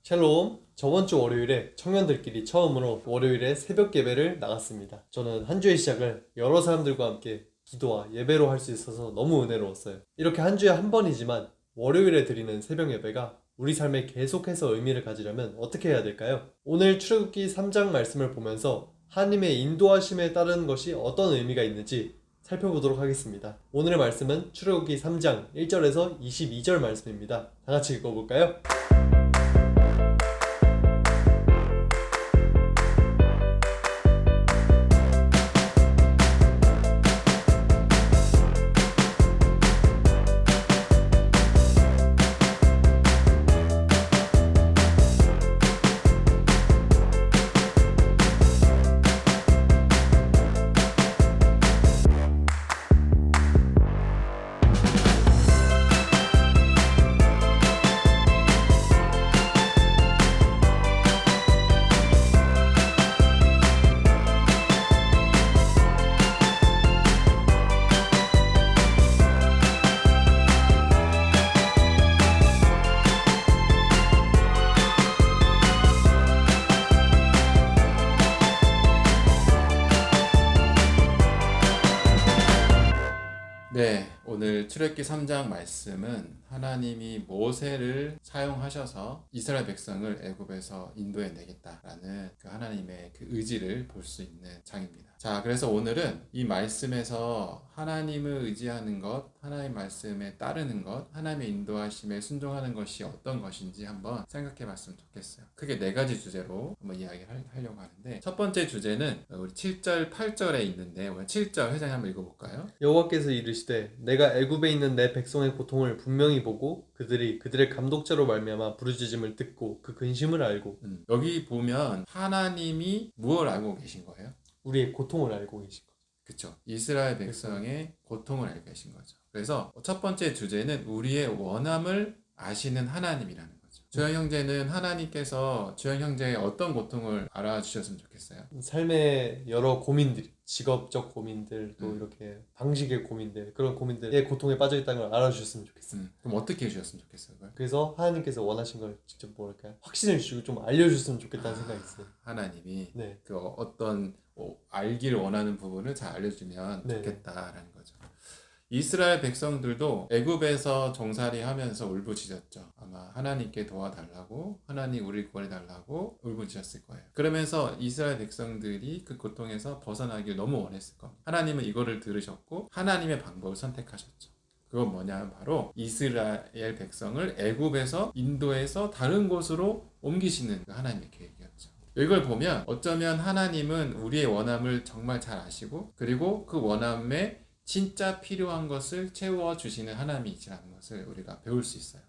샬롬. 저번 주 월요일에 청년들끼리 처음으로 월요일에 새벽 예배를 나갔습니다. 저는 한 주의 시작을 여러 사람들과 함께 기도와 예배로 할 수 있어서 너무 은혜로웠어요. 이렇게 한 주에 한 번이지만 월요일에 드리는 새벽 예배가 우리 삶에 계속해서 의미를 가지려면 어떻게 해야 될까요? 오늘 출애굽기 3장 말씀을 보면서 하나님의 인도하심에 따르는 것이 어떤 의미가 있는지 살펴보도록 하겠습니다. 오늘의 말씀은 출애굽기 3장 1절에서 22절 말씀입니다. 다 같이 읽어볼까요? 네, 오늘 출애굽기 3장 말씀은 하나님이 모세를 사용하셔서 이스라엘 백성을 애굽에서 인도해 내겠다라는 그 하나님의 그 의지를 볼 수 있는 장입니다. 자, 그래서 오늘은 이 말씀에서 하나님을 의지하는 것, 하나님 말씀에 따르는 것, 하나님의 인도하심에 순종하는 것이 어떤 것인지 한번 생각해 봤으면 좋겠어요. 크게 네 가지 주제로 한번 이야기하려고 하는데, 첫 번째 주제는 우리 7절, 8절에 있는데, 오늘 7절 회장님 한번 읽어볼까요? 여호와께서 이르시되 내가 애굽에 있는 내 백성의 고통을 분명히 보고 그들이 그들의 감독자로 말미암아 부르짖음을 듣고 그 근심을 알고. 여기 보면 하나님이 무엇을 알고 계신 거예요? 우리의 고통을 알고 계신 거죠. 그쵸. 이스라엘 백성의 고통을 알고 계신 거죠. 그래서 첫 번째 주제는 우리의 원함을 아시는 하나님이라는 거죠. 주영 형제는 하나님께서 주영 형제의 어떤 고통을 알아주셨으면 좋겠어요? 삶의 여러 고민들, 직업적 고민들, 또 이렇게 방식의 고민들, 그런 고민들의 고통에 빠져 있다는 걸 알아주셨으면 좋겠어요. 그럼 어떻게 해주셨으면 좋겠어요? 그걸? 그래서 하나님께서 원하신 걸 직접 뭐랄까요? 확신을 주시고 좀 알려주셨으면 좋겠다는 생각이 있어요. 하나님이 네. 그 어떤 알기를 원하는 부분을 잘 알려주면 네. 좋겠다라는 거죠. 이스라엘 백성들도 애굽에서 종살이 하면서 울부짖었죠. 아마 하나님께 도와달라고, 하나님 우리를 구원해달라고 울부짖었을 거예요. 그러면서 이스라엘 백성들이 그 고통에서 벗어나길 너무 원했을 겁니다. 하나님은 이거를 들으셨고 하나님의 방법을 선택하셨죠. 그건 뭐냐면 바로 이스라엘 백성을 애굽에서 인도해서 다른 곳으로 옮기시는 그 하나님의 계획이었죠. 이걸 보면 어쩌면 하나님은 우리의 원함을 정말 잘 아시고, 그리고 그 원함에 진짜 필요한 것을 채워주시는 하나님이시라는 것을 우리가 배울 수 있어요.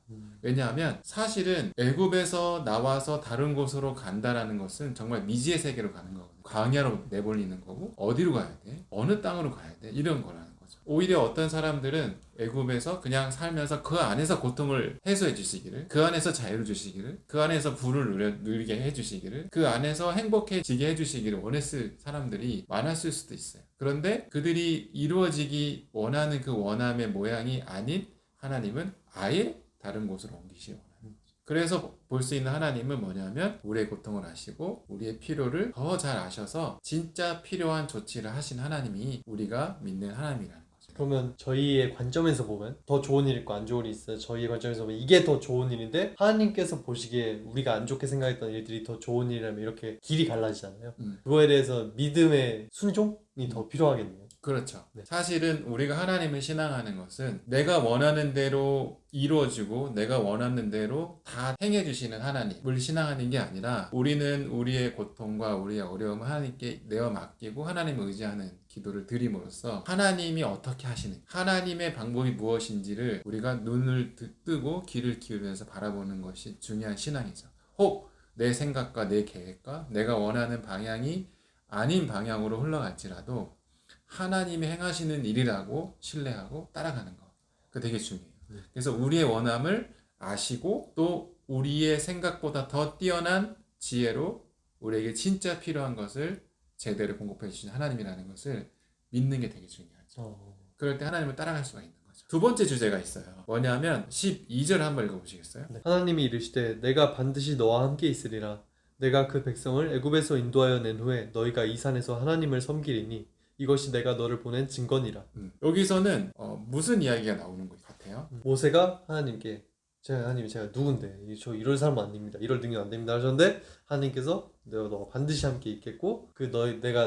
왜냐하면 사실은 애굽에서 나와서 다른 곳으로 간다라는 것은 정말 미지의 세계로 가는 거거든요. 광야로 내몰리는 거고, 어디로 가야 돼? 어느 땅으로 가야 돼? 이런 거라는 거죠. 오히려 어떤 사람들은 애굽에서 그냥 살면서 그 안에서 고통을 해소해 주시기를, 그 안에서 자유를 주시기를, 그 안에서 부를 누리게 해 주시기를, 그 안에서 행복해지게 해 주시기를 원했을 사람들이 많았을 수도 있어요. 그런데 그들이 이루어지기 원하는 그 원함의 모양이 아닌 하나님은 아예 다른 곳으로 옮기시기 원하는 거죠. 그래서 볼 수 있는 하나님은 뭐냐면 우리의 고통을 아시고 우리의 필요를 더 잘 아셔서 진짜 필요한 조치를 하신 하나님이 우리가 믿는 하나님이라는 거죠. 그러면 저희의 관점에서 보면 더 좋은 일 있고 안 좋은 일이 있어요. 저희의 관점에서 보면 이게 더 좋은 일인데 하나님께서 보시기에 우리가 안 좋게 생각했던 일들이 더 좋은 일이라면 이렇게 길이 갈라지잖아요. 그거에 대해서 믿음의 순종이 더 필요하겠네요. 그렇죠. 네. 사실은 우리가 하나님을 신앙하는 것은 내가 원하는 대로 이루어지고 내가 원하는 대로 다 행해 주시는 하나님을 신앙하는 게 아니라, 우리는 우리의 고통과 우리의 어려움을 하나님께 내어 맡기고 하나님을 의지하는 기도를 드림으로써 하나님이 어떻게 하시는, 하나님의 방법이 무엇인지를 우리가 눈을 뜨고 귀를 기울여서 바라보는 것이 중요한 신앙이죠. 혹 내 생각과 내 계획과 내가 원하는 방향이 아닌 방향으로 흘러갈지라도 하나님이 행하시는 일이라고 신뢰하고 따라가는 거, 그거 되게 중요해요. 그래서 우리의 원함을 아시고 또 우리의 생각보다 더 뛰어난 지혜로 우리에게 진짜 필요한 것을 제대로 공급해 주신 하나님이라는 것을 믿는 게 되게 중요하죠. 그럴 때 하나님을 따라갈 수가 있는 거죠. 두 번째 주제가 있어요. 뭐냐면 12절 한번 읽어보시겠어요? 네. 하나님이 이르시되 내가 반드시 너와 함께 있으리라. 내가 그 백성을 애굽에서 인도하여 낸 후에 너희가 이 산에서 하나님을 섬기리니 이것이 내가 너를 보낸 증거니라. 여기서는 무슨 이야기가 나오는 것 같아요? 모세가 하나님께 하나님이 제가 누군데 저 이럴 사람 아닙니다. 이럴 능력 안 됩니다 하셨는데 하나님께서 너가 반드시 함께 있겠고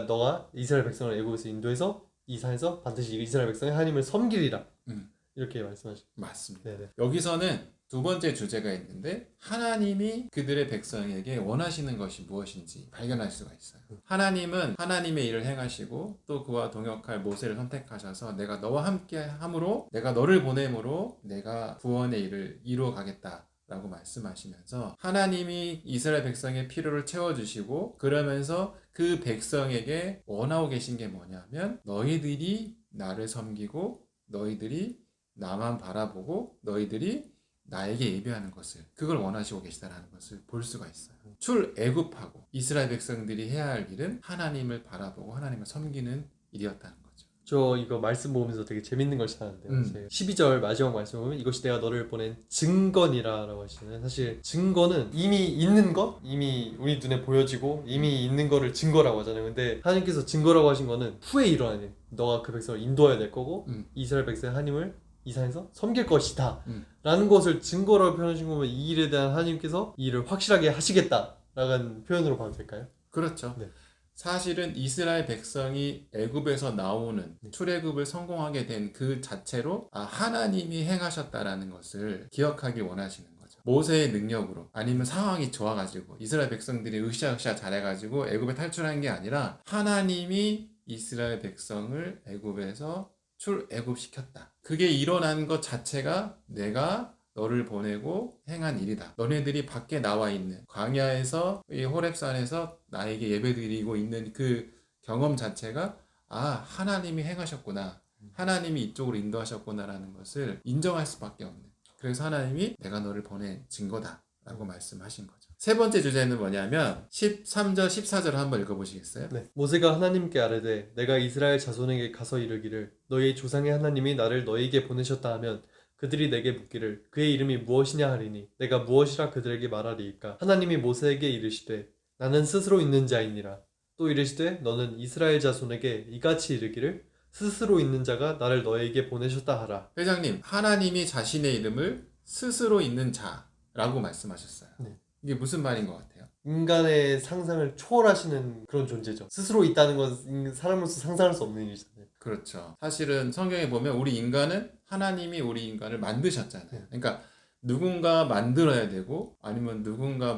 너가 이스라엘 백성을 애굽에서 인도해서 이 산에서 반드시 이스라엘 백성이 하나님을 섬기리라. 이렇게 말씀하셨죠. 맞습니다. 네네. 여기서는 두 번째 주제가 있는데 하나님이 그들의 백성에게 원하시는 것이 무엇인지 발견할 수가 있어요. 하나님은 하나님의 일을 행하시고 또 그와 동역할 모세를 선택하셔서 내가 너와 함께 함으로 내가 너를 보냄으로 내가 구원의 일을 이루어 가겠다 라고 말씀하시면서 하나님이 이스라엘 백성의 필요를 채워주시고 그러면서 그 백성에게 원하고 계신 게 뭐냐면 너희들이 나를 섬기고 너희들이 나만 바라보고 너희들이 나에게 예배하는 것을 그걸 원하시고 계시다라는 것을 볼 수가 있어요. 출애굽하고 이스라엘 백성들이 해야 할 일은 하나님을 바라보고 하나님을 섬기는 일이었다는 거죠. 저 이거 말씀 보면서 되게 재밌는 걸 찾았는데요. 12절 마지막 말씀 보면 이것이 내가 너를 보낸 증거니라 라고 하시잖아요. 사실 증거는 이미 있는 것, 이미 우리 눈에 보여지고 이미 있는 거를 증거라고 하잖아요. 근데 하나님께서 증거라고 하신 거는 후에 일어나는 일. 너가 그 백성을 인도해야 될 거고 이스라엘 백성이 하나님을 이 산에서 섬길 것이다 라는 것을 증거라고 표현하신 거면 이 일에 대한 하나님께서 이 일을 확실하게 하시겠다라는 표현으로 봐도 될까요? 그렇죠. 네. 사실은 이스라엘 백성이 애굽에서 나오는 출애굽을 성공하게 된 그 자체로 하나님이 행하셨다라는 것을 기억하기 원하시는 거죠. 모세의 능력으로 아니면 상황이 좋아가지고 이스라엘 백성들이 으쌰으쌰 잘해가지고 애굽에 탈출한 게 아니라 하나님이 이스라엘 백성을 애굽에서 출애굽시켰다. 그게 일어난 것 자체가 내가 너를 보내고 행한 일이다. 너네들이 밖에 나와 있는 광야에서 이 호렙산에서 나에게 예배드리고 있는 그 경험 자체가 하나님이 행하셨구나. 하나님이 이쪽으로 인도하셨구나라는 것을 인정할 수밖에 없는. 그래서 하나님이 내가 너를 보낸 증거다 라고 말씀하신 거죠. 세 번째 주제는 뭐냐면 13절 14절 한번 읽어보시겠어요? 네. 모세가 하나님께 아뢰되 내가 이스라엘 자손에게 가서 이르기를 너희 조상의 하나님이 나를 너희에게 보내셨다 하면 그들이 내게 묻기를 그의 이름이 무엇이냐 하리니 내가 무엇이라 그들에게 말하리이까. 하나님이 모세에게 이르시되 나는 스스로 있는 자이니라. 또 이르시되 너는 이스라엘 자손에게 이같이 이르기를 스스로 있는 자가 나를 너희에게 보내셨다 하라. 회장님, 하나님이 자신의 이름을 스스로 있는 자라고 말씀하셨어요. 네. 이게 무슨 말인 것 같아요? 인간의 상상을 초월하시는 그런 존재죠. 스스로 있다는 건 사람으로서 상상할 수 없는 일이잖아요. 그렇죠. 사실은 성경에 보면 우리 인간은 하나님이 우리 인간을 만드셨잖아요. 그러니까 누군가 만들어야 되고 아니면 누군가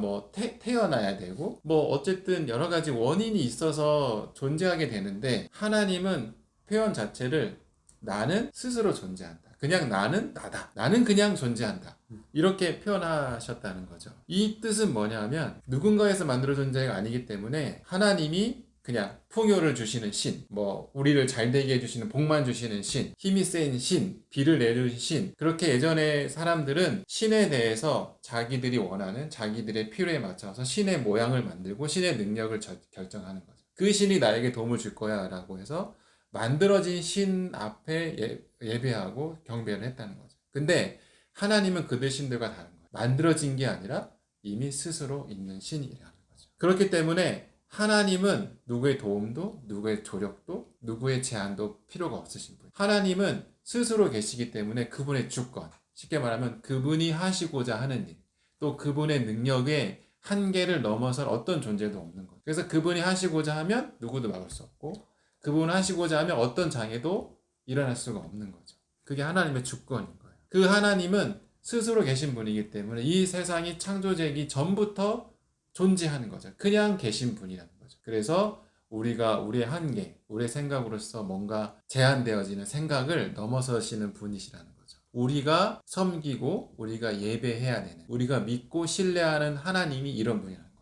태어나야 되고 어쨌든 여러 가지 원인이 있어서 존재하게 되는데 하나님은 표현 자체를 나는 스스로 존재한다. 그냥 나는 나다. 나는 그냥 존재한다. 이렇게 표현하셨다는 거죠. 이 뜻은 뭐냐면 누군가에서 만들어진 자가 아니기 때문에 하나님이 그냥 풍요를 주시는 신, 우리를 잘되게 해주시는 복만 주시는 신, 힘이 센 신, 비를 내리는 신. 그렇게 예전에 사람들은 신에 대해서 자기들이 원하는 자기들의 필요에 맞춰서 신의 모양을 만들고 신의 능력을 결정하는 거죠. 그 신이 나에게 도움을 줄 거야 라고 해서 만들어진 신 앞에 예배하고 경배를 했다는 거죠. 근데 하나님은 그들 신들과 다른 거예요. 만들어진 게 아니라 이미 스스로 있는 신이라는 거죠. 그렇기 때문에 하나님은 누구의 도움도 누구의 조력도 누구의 제한도 필요가 없으신 분. 하나님은 스스로 계시기 때문에 그분의 주권, 쉽게 말하면 그분이 하시고자 하는 일, 또 그분의 능력의 한계를 넘어설 어떤 존재도 없는 거예요. 그래서 그분이 하시고자 하면 누구도 막을 수 없고 그분 하시고자 하면 어떤 장애도 일어날 수가 없는 거죠. 그게 하나님의 주권인 거예요. 그 하나님은 스스로 계신 분이기 때문에 이 세상이 창조되기 전부터 존재하는 거죠. 그냥 계신 분이라는 거죠. 그래서 우리가 우리의 한계, 우리의 생각으로서 뭔가 제한되어지는 생각을 넘어서시는 분이시라는 거죠. 우리가 섬기고 우리가 예배해야 되는, 우리가 믿고 신뢰하는 하나님이 이런 분이라는 거예요.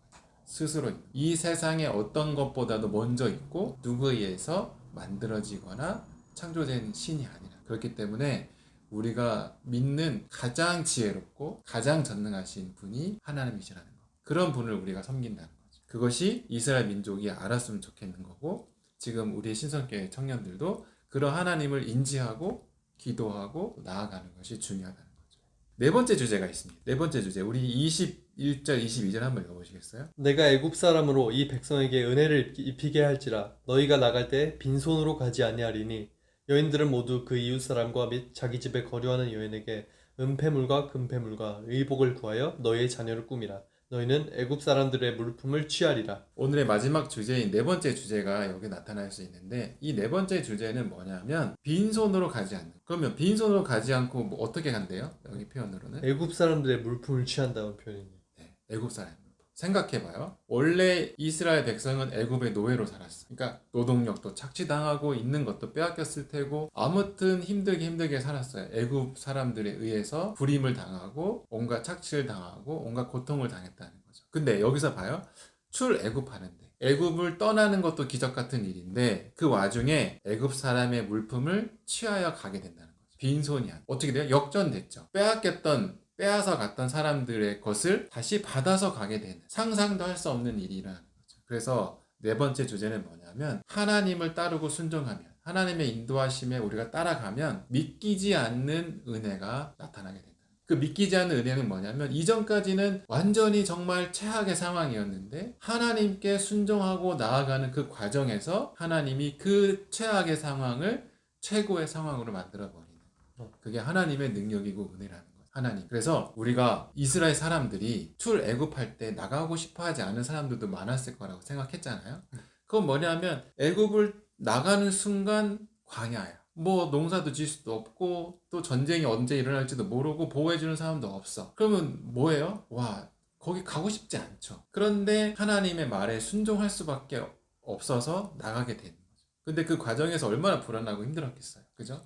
스스로 이 세상에 어떤 것보다도 먼저 있고 누구에 의해서 만들어지거나 창조된 신이 아니라. 그렇기 때문에 우리가 믿는 가장 지혜롭고 가장 전능하신 분이 하나님이시라는 거. 그런 분을 우리가 섬긴다는 거죠. 그것이 이스라엘 민족이 알았으면 좋겠는 거고 지금 우리의 신성교회 청년들도 그런 하나님을 인지하고 기도하고 나아가는 것이 중요하다는 거죠. 네 번째 주제가 있습니다. 네 번째 주제, 우리 21절, 22절 한번 읽어보시겠어요? 내가 애굽 사람으로 이 백성에게 은혜를 입히게 할지라 너희가 나갈 때 빈손으로 가지 아니하리니 여인들은 모두 그 이웃 사람과 및 자기 집에 거류하는 여인에게 은폐물과 금폐물과 의복을 구하여 너희의 자녀를 꾸미라. 너희는 애굽 사람들의 물품을 취하리라. 오늘의 마지막 주제인 네 번째 주제가 여기 나타날 수 있는데, 이 네 번째 주제는 뭐냐면 빈손으로 가지 않는. 그러면 빈손으로 가지 않고 뭐 어떻게 간대요? 여기 표현으로는 애굽 사람들의 물품을 취한다는 표현이네요. 네, 애굽 사람. 생각해봐요. 원래 이스라엘 백성은 애굽의 노예로 살았어. 그러니까 노동력도 착취당하고 있는 것도 빼앗겼을 테고, 아무튼 힘들게 살았어요. 애굽 사람들에 의해서 불임을 당하고 온갖 착취를 당하고 온갖 고통을 당했다는 거죠. 근데 여기서 봐요. 출애굽하는데 애굽을 떠나는 것도 기적 같은 일인데, 그 와중에 애굽 사람의 물품을 취하여 가게 된다는 거죠. 빈손이 아니라 어떻게 돼요? 역전됐죠. 빼앗아 갔던 사람들의 것을 다시 받아서 가게 되는, 상상도 할 수 없는 일이라는 거죠. 그래서 네 번째 주제는 뭐냐면, 하나님을 따르고 순종하면, 하나님의 인도하심에 우리가 따라가면 믿기지 않는 은혜가 나타나게 된다. 그 믿기지 않는 은혜는 뭐냐면, 이전까지는 완전히 정말 최악의 상황이었는데 하나님께 순종하고 나아가는 그 과정에서 하나님이 그 최악의 상황을 최고의 상황으로 만들어 버리는, 그게 하나님의 능력이고 은혜라는 거예요. 하나님. 그래서 우리가 이스라엘 사람들이 출애굽할 때 나가고 싶어 하지 않은 사람들도 많았을 거라고 생각했잖아요. 그건 뭐냐면, 애굽을 나가는 순간 광야야. 뭐 농사도 지을 수도 없고 또 전쟁이 언제 일어날지도 모르고 보호해주는 사람도 없어. 그러면 뭐예요? 와, 거기 가고 싶지 않죠. 그런데 하나님의 말에 순종할 수밖에 없어서 나가게 되는 거죠. 근데 그 과정에서 얼마나 불안하고 힘들었겠어요. 그죠?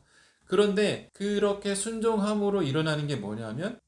그런데 그렇게 순종함으로 일어나는 게 뭐냐면,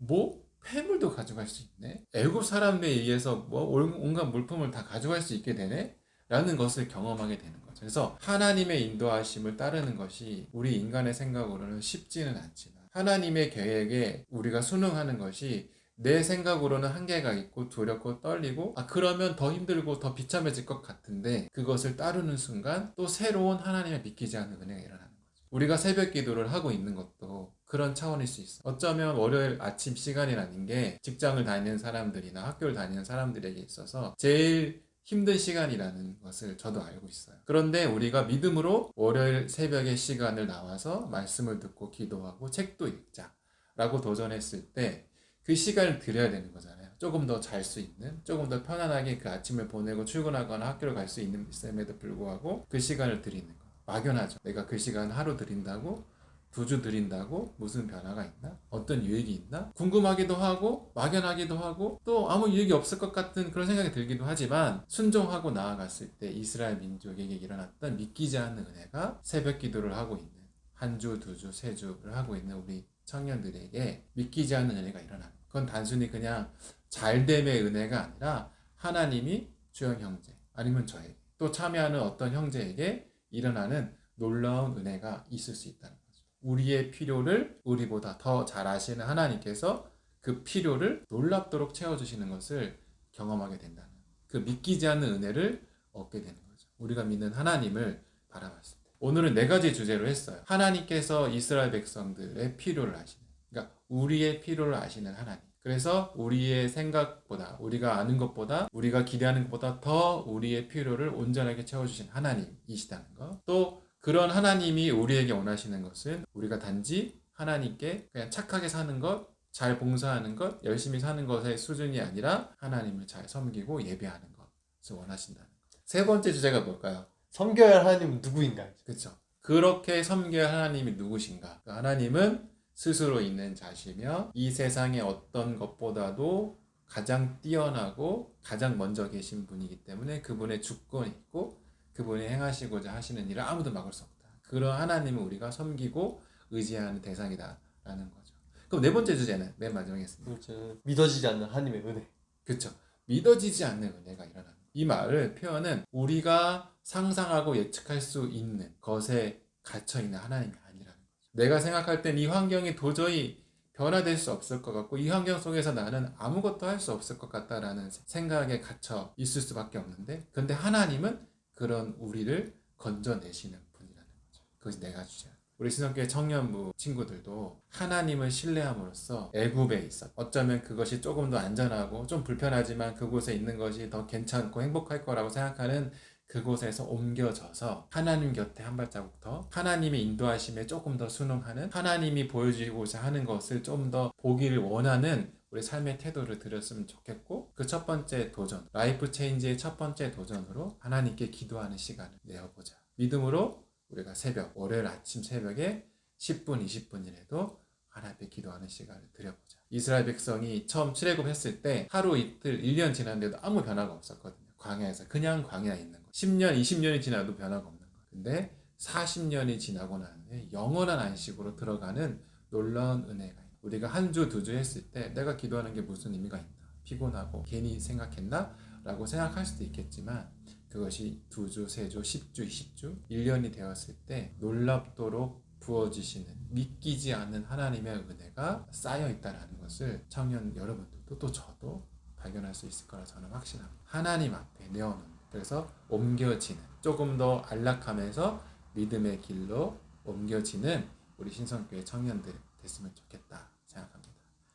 폐물도 가져갈 수 있네. 애굽 사람에 의해서 온갖 물품을 다 가져갈 수 있게 되네. 라는 것을 경험하게 되는 거죠. 그래서 하나님의 인도하심을 따르는 것이 우리 인간의 생각으로는 쉽지는 않지만, 하나님의 계획에 우리가 순응하는 것이 내 생각으로는 한계가 있고 두렵고 떨리고, 그러면 더 힘들고 더 비참해질 것 같은데, 그것을 따르는 순간 또 새로운 하나님의 믿기지 않는 은혜가 일어나는 거죠. 우리가 새벽 기도를 하고 있는 것도 그런 차원일 수 있어. 어쩌면 월요일 아침 시간이라는 게 직장을 다니는 사람들이나 학교를 다니는 사람들에게 있어서 제일 힘든 시간이라는 것을 저도 알고 있어요. 그런데 우리가 믿음으로 월요일 새벽에 시간을 나와서 말씀을 듣고 기도하고 책도 읽자라고 도전했을 때 그 시간을 드려야 되는 거잖아요. 조금 더 잘 수 있는, 조금 더 편안하게 그 아침을 보내고 출근하거나 학교를 갈 수 있는 셈에도 불구하고 그 시간을 드리는 거. 막연하죠. 내가 그 시간 하루 드린다고, 2주 드린다고 무슨 변화가 있나? 어떤 유익이 있나? 궁금하기도 하고 막연하기도 하고 또 아무 유익이 없을 것 같은 그런 생각이 들기도 하지만, 순종하고 나아갔을 때 이스라엘 민족에게 일어났던 믿기지 않는 은혜가 새벽 기도를 하고 있는, 한 주, 2주, 3주를 하고 있는 우리 청년들에게 믿기지 않는 은혜가 일어나는, 그건 단순히 그냥 잘됨의 은혜가 아니라 하나님이 주영 형제 아니면 저에게 또 참여하는 어떤 형제에게 일어나는 놀라운 은혜가 있을 수 있다는 거죠. 우리의 필요를 우리보다 더 잘 아시는 하나님께서 그 필요를 놀랍도록 채워주시는 것을 경험하게 된다는, 그 믿기지 않는 은혜를 얻게 되는 거죠. 우리가 믿는 하나님을 바라봤을 때. 오늘은 4가지 주제로 했어요. 하나님께서 이스라엘 백성들의 필요를 아시는, 그러니까 우리의 필요를 아시는 하나님. 그래서 우리의 생각보다, 우리가 아는 것보다, 우리가 기대하는 것보다 더 우리의 필요를 온전하게 채워주신 하나님이시다는 것. 또 그런 하나님이 우리에게 원하시는 것은 우리가 단지 하나님께 그냥 착하게 사는 것, 잘 봉사하는 것, 열심히 사는 것의 수준이 아니라 하나님을 잘 섬기고 예배하는 것을 원하신다는 것. 세 번째 주제가 뭘까요? 섬겨야 할 하나님은 누구인가? 그렇죠. 그렇게 섬겨야 할 하나님이 누구신가? 그 하나님은 스스로 있는 자시며 이 세상의 어떤 것보다도 가장 뛰어나고 가장 먼저 계신 분이기 때문에 그분의 주권이 있고 그분이 행하시고자 하시는 일을 아무도 막을 수 없다. 그런 하나님을 우리가 섬기고 의지하는 대상이다라는 거죠. 그럼 네 번째 주제는 맨 마지막에 했습니다. 믿어지지 않는 하나님의 은혜. 그렇죠. 믿어지지 않는 은혜가 일어나는, 이 말을 표현은 우리가 상상하고 예측할 수 있는 것에 갇혀있는 하나님이 아니라는 거죠. 내가 생각할 땐 이 환경이 도저히 변화될 수 없을 것 같고 이 환경 속에서 나는 아무것도 할 수 없을 것 같다라는 생각에 갇혀 있을 수밖에 없는데, 근데 하나님은 그런 우리를 건져내시는 분이라는 거죠. 그것이 내가 주제야. 우리 신성교회 청년부 친구들도 하나님을 신뢰함으로써 애굽에 있어. 어쩌면 그것이 조금 더 안전하고 좀 불편하지만 그곳에 있는 것이 더 괜찮고 행복할 거라고 생각하는 그곳에서 옮겨져서 하나님 곁에 한 발자국 더, 하나님의 인도하심에 조금 더 순응하는, 하나님이 보여주고자 하는 것을 좀 더 보기를 원하는 우리 삶의 태도를 들였으면 좋겠고, 그 첫 번째 도전, 라이프 체인지의 첫 번째 도전으로 하나님께 기도하는 시간을 내어보자. 믿음으로 우리가 새벽, 월요일 아침 새벽에 10분, 20분이라도 하나님 앞에 기도하는 시간을 드려보자. 이스라엘 백성이 처음 출애굽했을 때 하루 이틀 1년 지났는데도 아무 변화가 없었거든요. 광야에서 그냥 광야에 있는 거. 10년, 20년이 지나도 변화가 없는 거. 근데 40년이 지나고 나는데 영원한 안식으로 들어가는 놀라운 은혜가 있다. 우리가 한 주, 두 주 했을 때 내가 기도하는 게 무슨 의미가 있나? 피곤하고 괜히 생각했나? 라고 생각할 수도 있겠지만 그것이 2주, 3주, 10주, 20주, 1년이 되었을 때 놀랍도록 부어지시는 믿기지 않는 하나님의 은혜가 쌓여 있다는 것을 청년 여러분들도 또 저도 발견할 수 있을 거라 저는 확신합니다. 하나님 앞에 내어놓는, 그래서 옮겨지는, 조금 더 안락하면서 믿음의 길로 옮겨지는 우리 신성교회 청년들 됐으면 좋겠다 생각합니다.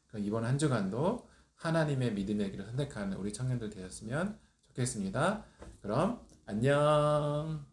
그럼 이번 한 주간도 하나님의 믿음의 길을 선택하는 우리 청년들 되셨으면 좋겠습니다. 그럼 안녕.